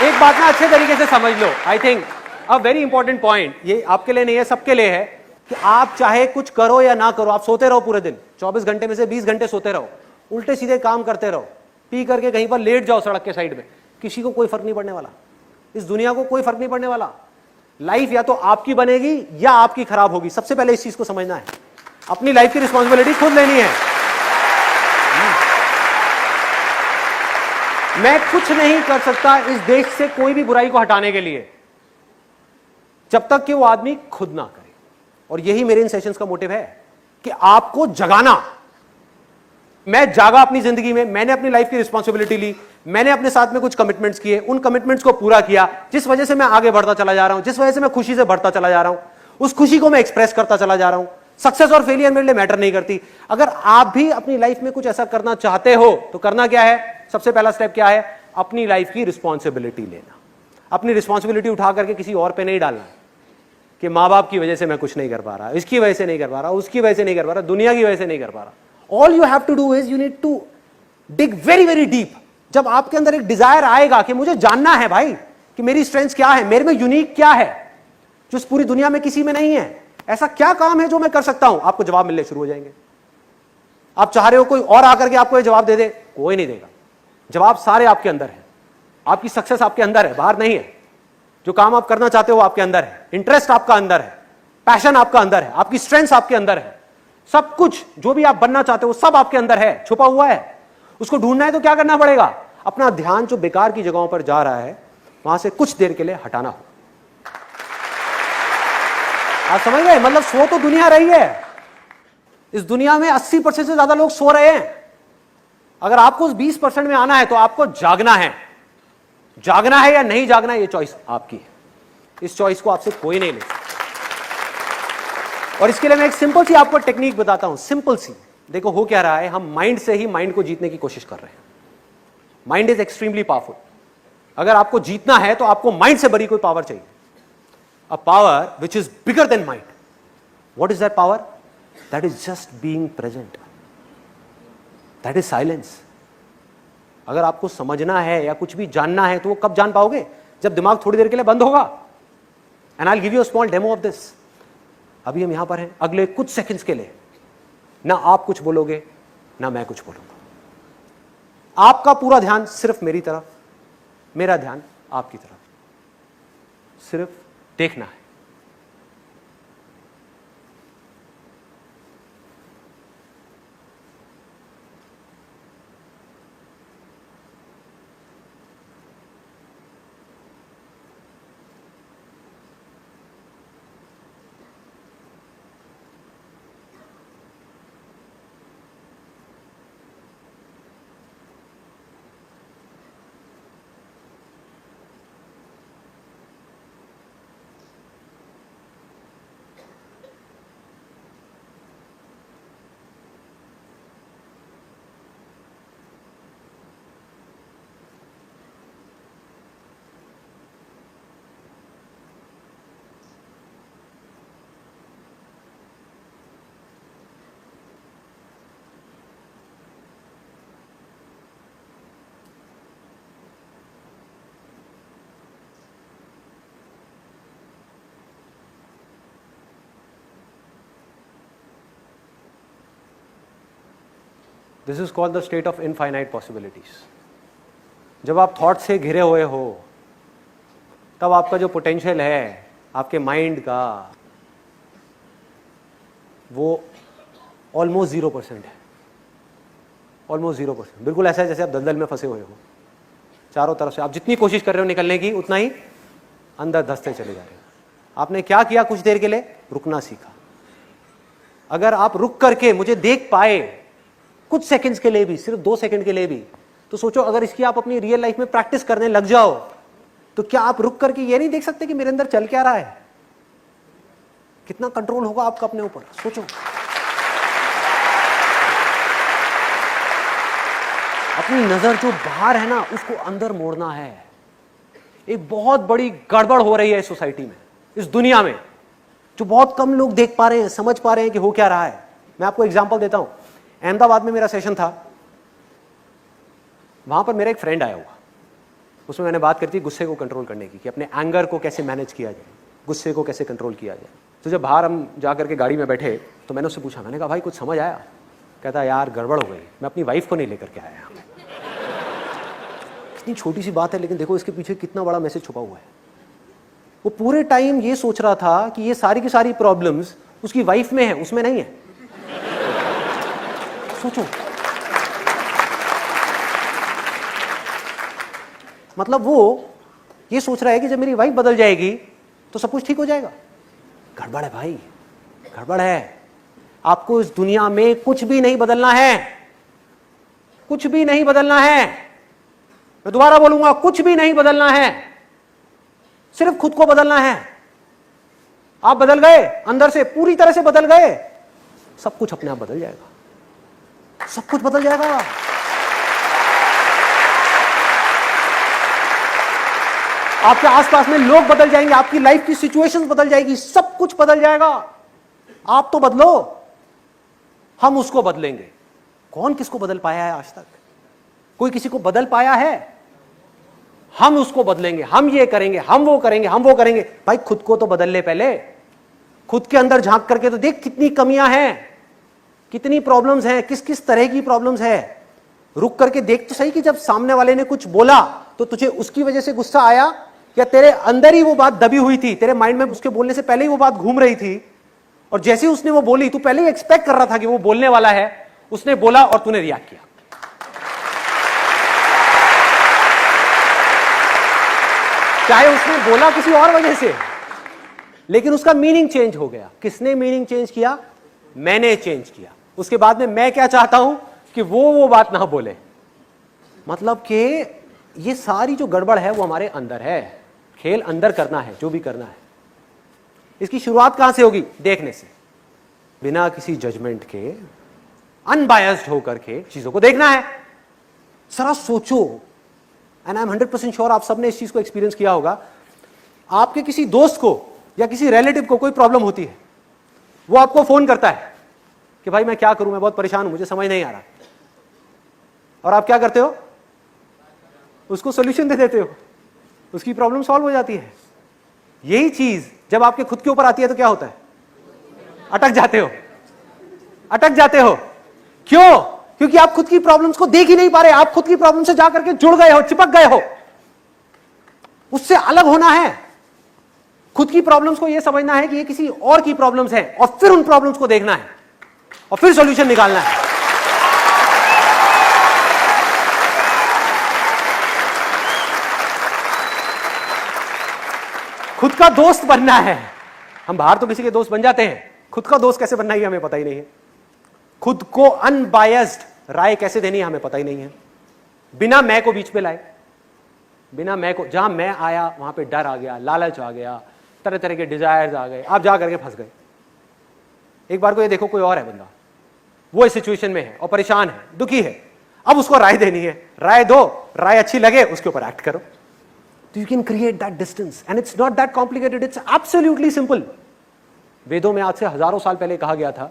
एक बात ना अच्छे तरीके से समझ लो, I think a very important point, ये आपके लिए नहीं है, सबके लिए है, कि आप चाहे कुछ करो या ना करो, आप सोते रहो पूरे दिन, 24 घंटे में से 20 घंटे सोते रहो, उल्टे सीधे काम करते रहो, पी करके कहीं पर लेट जाओ सड़क के साइड में, किसी को कोई फर्क नहीं पड़ने वाला, इस दुनिया को कोई फर्क नहीं पड़ने वाला। लाइफ या तो आपकी बनेगी या आपकी खराब होगी, सबसे पहले इस चीज को समझना है। अपनी लाइफ की रिस्पॉन्सिबिलिटी खुद लेनी है। मैं कुछ नहीं कर सकता इस देश से कोई भी बुराई को हटाने के लिए जब तक कि वो आदमी खुद ना करे। और यही मेरे इन सेशंस का मोटिव है कि आपको जगाना। मैं जागा अपनी जिंदगी में, मैंने अपनी लाइफ की रिस्पॉन्सिबिलिटी ली, मैंने अपने साथ में कुछ कमिटमेंट्स किए, उन कमिटमेंट्स को पूरा किया, जिस वजह से मैं आगे बढ़ता चला जा रहा हूं, जिस वजह से मैं खुशी से बढ़ता चला जा रहा हूं, उस खुशी को मैं एक्सप्रेस करता चला जा रहा हूं। सक्सेस और फेलियर मेरे लिए मैटर नहीं करती। अगर आप भी अपनी लाइफ में कुछ ऐसा करना चाहते हो तो करना क्या है, सबसे पहला स्टेप क्या है, अपनी लाइफ की रिस्पॉन्सिबिलिटी लेना। अपनी रिस्पॉन्सिबिलिटी उठा करके किसी और पे नहीं डालना कि मां बाप की वजह से मैं कुछ नहीं कर पा रहा, इसकी वजह से नहीं कर पा रहा, उसकी वजह से नहीं कर पा रहा, दुनिया की वजह से नहीं कर पा रहा। All you have to do is you need to dig very very deep. जब आपके अंदर एक डिजायर आएगा कि मुझे जानना है भाई कि मेरी स्ट्रेंथ क्या है, मेरे में यूनिक क्या है जो इस पूरी दुनिया में किसी में नहीं है, ऐसा क्या काम है जो मैं कर सकता हूं, आपको जवाब मिलने शुरू हो जाएंगे। आप चाह रहे हो कोई और आकर के आपको ये जवाब दे दे, कोई नहीं देगा। जवाब सारे आपके अंदर है। आपकी सक्सेस आपके अंदर है, बाहर नहीं है। जो काम आप करना चाहते हो आपके अंदर है, इंटरेस्ट आपका अंदर है, पैशन आपका अंदर है, आपकी स्ट्रेंथ आपके अंदर है, सब कुछ जो भी आप बनना चाहते हो सब आपके अंदर है, छुपा हुआ है। उसको ढूंढना है तो क्या करना पड़ेगा, अपना ध्यान जो बेकार की जगहों पर जा रहा है वहां से कुछ देर के लिए हटाना हो। आप समझ गए, मतलब सो तो दुनिया रही है, इस दुनिया में 80% से ज्यादा लोग सो रहे हैं। अगर आपको उस 20% में आना है तो आपको जागना है। जागना है या नहीं जागना है, ये चॉइस आपकी है। इस चॉइस को आपसे कोई नहीं ले सकता। और इसके लिए मैं एक सिंपल सी आपको टेक्निक बताता हूं, सिंपल सी। देखो हो क्या रहा है, हम माइंड से ही माइंड को जीतने की कोशिश कर रहे हैं। Mind is extremely powerful. अगर आपको जीतना है तो आपको माइंड से बड़ी कोई पावर चाहिए, a power which is bigger than mind. What is that power? That is just being present, that is silence. अगर आपको समझना है या कुछ भी जानना है तो वो कब जान पाओगे, जब दिमाग थोड़ी देर के लिए बंद होगा। And I will give you a small demo of this. अभी हम यहां पर हैं, अगले कुछ सेकंड्स के लिए ना आप कुछ बोलोगे ना मैं कुछ बोलूंगा। आपका पूरा ध्यान सिर्फ मेरी तरफ, मेरा ध्यान आपकी तरफ, सिर्फ देखना है। This is called the state of infinite possibilities. जब आप थॉट से घिरे हुए हो तब आपका जो पोटेंशियल है आपके माइंड का, वो ऑलमोस्ट 0% है। ऑलमोस्ट 0%, बिल्कुल ऐसा है जैसे आप दलदल में फंसे हुए हो। चारों तरफ से आप जितनी कोशिश कर रहे हो निकलने की, उतना ही अंदर धंसते चले जा रहे हो। आपने क्या किया, कुछ देर के लिए रुकना सीखा। अगर आप रुक करके मुझे देख पाए कुछ सेकंड्स के लिए भी, सिर्फ 2 सेकंड के लिए भी, तो सोचो अगर इसकी आप अपनी रियल लाइफ में प्रैक्टिस करने लग जाओ तो क्या आप रुक करके ये नहीं देख सकते कि मेरे अंदर चल क्या रहा है? कितना कंट्रोल होगा आपका अपने ऊपर, सोचो। अपनी नजर जो बाहर है ना उसको अंदर मोड़ना है। एक बहुत बड़ी गड़बड़ हो रही है इस सोसाइटी में, इस दुनिया में, जो बहुत कम लोग देख पा रहे हैं, समझ पा रहे हैं कि हो क्या रहा है। मैं आपको एग्जांपल देता हूं। अहमदाबाद में मेरा सेशन था, वहां पर मेरा एक फ्रेंड आया हुआ। उसमें मैंने बात करती गुस्से को कंट्रोल करने की, कि अपने एंगर को कैसे मैनेज किया जाए, गुस्से को कैसे कंट्रोल किया जाए। तो जब बाहर हम जा करके गाड़ी में बैठे तो मैंने उससे पूछा, मैंने कहा भाई कुछ समझ आया? कहता यार गड़बड़ हो गई, मैं अपनी वाइफ को नहीं लेकर के आया। कितनी छोटी सी बात है, लेकिन देखो इसके पीछे कितना बड़ा मैसेज छुपा हुआ है। वो पूरे टाइम ये सोच रहा था कि ये सारी की सारी प्रॉब्लम्स उसकी वाइफ में है, उसमें नहीं है। सोचो, मतलब वो ये सोच रहा है कि जब मेरी वाइफ बदल जाएगी तो सब कुछ ठीक हो जाएगा। गड़बड़ है भाई, गड़बड़ है। आपको इस दुनिया में कुछ भी नहीं बदलना है, कुछ भी नहीं बदलना है। मैं दोबारा बोलूंगा, कुछ भी नहीं बदलना है, सिर्फ खुद को बदलना है। आप बदल गए, अंदर से पूरी तरह से बदल गए, सब कुछ अपने आप बदल जाएगा, सब कुछ बदल जाएगा। आपके आसपास में लोग बदल जाएंगे, आपकी लाइफ की सिचुएशंस बदल जाएगी, सब कुछ बदल जाएगा। आप तो बदलो, हम उसको बदलेंगे। कौन किसको बदल पाया है आज तक? कोई किसी को बदल पाया है? हम उसको बदलेंगे, हम ये करेंगे, हम वो करेंगे, हम वो करेंगे। भाई खुद को तो बदल ले पहले, खुद के अंदर झांक करके तो देख कितनी कमियां हैं, कितनी प्रॉब्लम्स हैं, किस किस तरह की प्रॉब्लम्स है। रुक करके देख तो सही कि जब सामने वाले ने कुछ बोला तो तुझे उसकी वजह से गुस्सा आया, या तेरे अंदर ही वो बात दबी हुई थी, तेरे माइंड में उसके बोलने से पहले ही वो बात घूम रही थी, और जैसे ही उसने वो बोली तू पहले ही एक्सपेक्ट कर रहा था कि वो बोलने वाला है, उसने बोला और तूने रिएक्ट किया। चाहे उसने बोला किसी और वजह से, लेकिन उसका मीनिंग चेंज हो गया। किसने मीनिंग चेंज किया? मैंने चेंज किया। उसके बाद में मैं क्या चाहता हूं कि वो बात ना बोले। मतलब कि ये सारी जो गड़बड़ है वो हमारे अंदर है। खेल अंदर करना है, जो भी करना है। इसकी शुरुआत कहां से होगी? देखने से, बिना किसी जजमेंट के, अनबायस्ड होकर के चीजों को देखना है। जरा सोचो, एंड आई एम 100% श्योर आप सबने इस चीज को एक्सपीरियंस किया होगा। आपके किसी दोस्त को या किसी रिलेटिव को कोई प्रॉब्लम होती है, वो आपको फोन करता है कि भाई मैं क्या करूं, मैं बहुत परेशान हूं, मुझे समझ नहीं आ रहा। और आप क्या करते हो? उसको सॉल्यूशन दे देते हो, उसकी प्रॉब्लम सॉल्व हो जाती है। यही चीज जब आपके खुद के ऊपर आती है तो क्या होता है? अटक जाते हो, अटक जाते हो। क्यों? क्योंकि आप खुद की प्रॉब्लम्स को देख ही नहीं पा रहे। आप खुद की प्रॉब्लम से जाकर के जुड़ गए हो, चिपक गए हो। उससे अलग होना है। खुद की प्रॉब्लम्स को यह समझना है कि ये किसी और की प्रॉब्लम्स है, और फिर उन प्रॉब्लम्स को देखना है और फिर सॉल्यूशन निकालना है। खुद का दोस्त बनना है। हम बाहर तो किसी के दोस्त बन जाते हैं, खुद का दोस्त कैसे बनना है हमें पता ही नहीं है। खुद को अनबायस्ड राय कैसे देनी है हमें पता ही नहीं है। बिना मैं को बीच पे लाए, बिना मैं को, जहां मैं आया वहां पे डर आ गया, लालच आ गया, तरह तरह के डिजायर्स आ गए, आप जा करके फंस गए। एक बार को ये देखो, कोई और है बंदा, वो इस सिचुएशन में है और परेशान है, दुखी है। अब उसको राय देनी है, राय दो, राय अच्छी लगे उसके ऊपर एक्ट करो। You can create that distance and it's not that complicated, it's absolutely simple. वेदों में आज से हजारों साल पहले कहा गया था,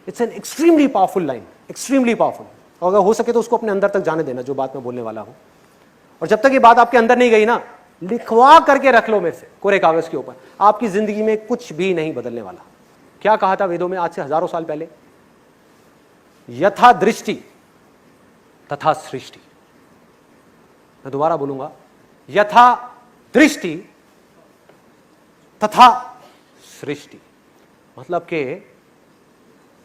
it's an extremely powerful line, extremely powerful. और अगर हो सके तो उसको अपने अंदर तक जाने देना, जो बात मैं बोलने वाला हूं। और जब तक ये बात आपके अंदर नहीं गई ना, लिखवा करके रख लो मेरे से कोरे कागज के ऊपर। आपकी जिंदगी में कुछ भी नहीं बदलने वाला। क्या कहा था वेदों में आज से हजारों साल पहले? यथा दृष्टि तथा सृष्टि। मैं दोबारा बोलूंगा, यथा दृष्टि तथा सृष्टि। मतलब कि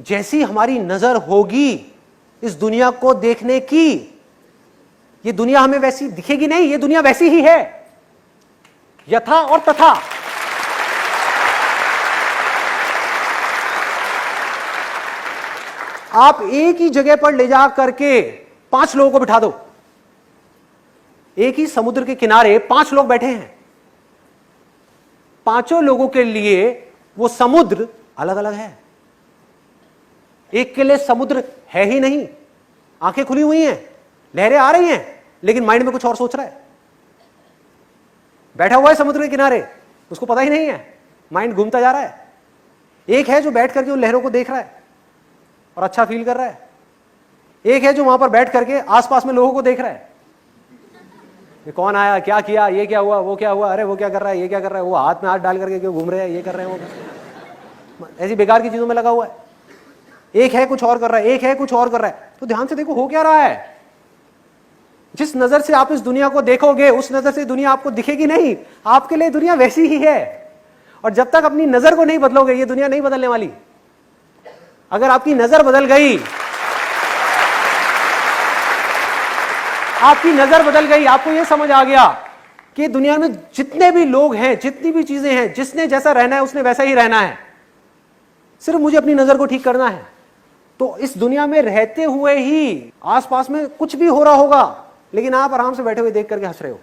जैसी हमारी नजर होगी इस दुनिया को देखने की, ये दुनिया हमें वैसी दिखेगी नहीं, ये दुनिया वैसी ही है। यथा और तथा। आप एक ही जगह पर ले जा करके 5 लोगों को बिठा दो, एक ही समुद्र के किनारे 5 लोग बैठे हैं, पांचों लोगों के लिए वो समुद्र अलग अलग है। एक के लिए समुद्र है ही नहीं, आंखें खुली हुई हैं, लहरें आ रही हैं, लेकिन माइंड में कुछ और सोच रहा है। बैठा हुआ है समुद्र के किनारे, उसको पता ही नहीं है, माइंड घूमता जा रहा है। एक है जो बैठ करके उन लहरों को देख रहा है और अच्छा फील कर रहा है। एक है जो वहां पर बैठ करके आसपास में लोगों को देख रहा है, ये कौन आया, क्या किया, ये क्या हुआ, वो क्या हुआ, अरे वो क्या कर रहा है, ये क्या कर रहा है, वो हाथ में हाथ डाल करके क्यों घूम रहे हैं, ये कर रहे हैं, वो ऐसी बेकार की चीजों में लगा हुआ है। एक है कुछ और कर रहा है, एक है कुछ और कर रहा है। तो ध्यान से देखो हो क्या रहा है। जिस नजर से आप इस दुनिया को देखोगे उस नजर से दुनिया आपको दिखेगी नहीं। आपके लिए दुनिया वैसी ही है। और जब तक अपनी नजर को नहीं बदलोगे ये दुनिया नहीं बदलने वाली। अगर आपकी नजर बदल गई, आपकी नजर बदल गई, आपको यह समझ आ गया कि दुनिया में जितने भी लोग हैं, जितनी भी चीजें हैं, जिसने जैसा रहना है उसने वैसा ही रहना है, सिर्फ मुझे अपनी नजर को ठीक करना है, तो इस दुनिया में रहते हुए ही आसपास में कुछ भी हो रहा होगा लेकिन आप आराम से बैठे हुए देख करके हंस रहे हो।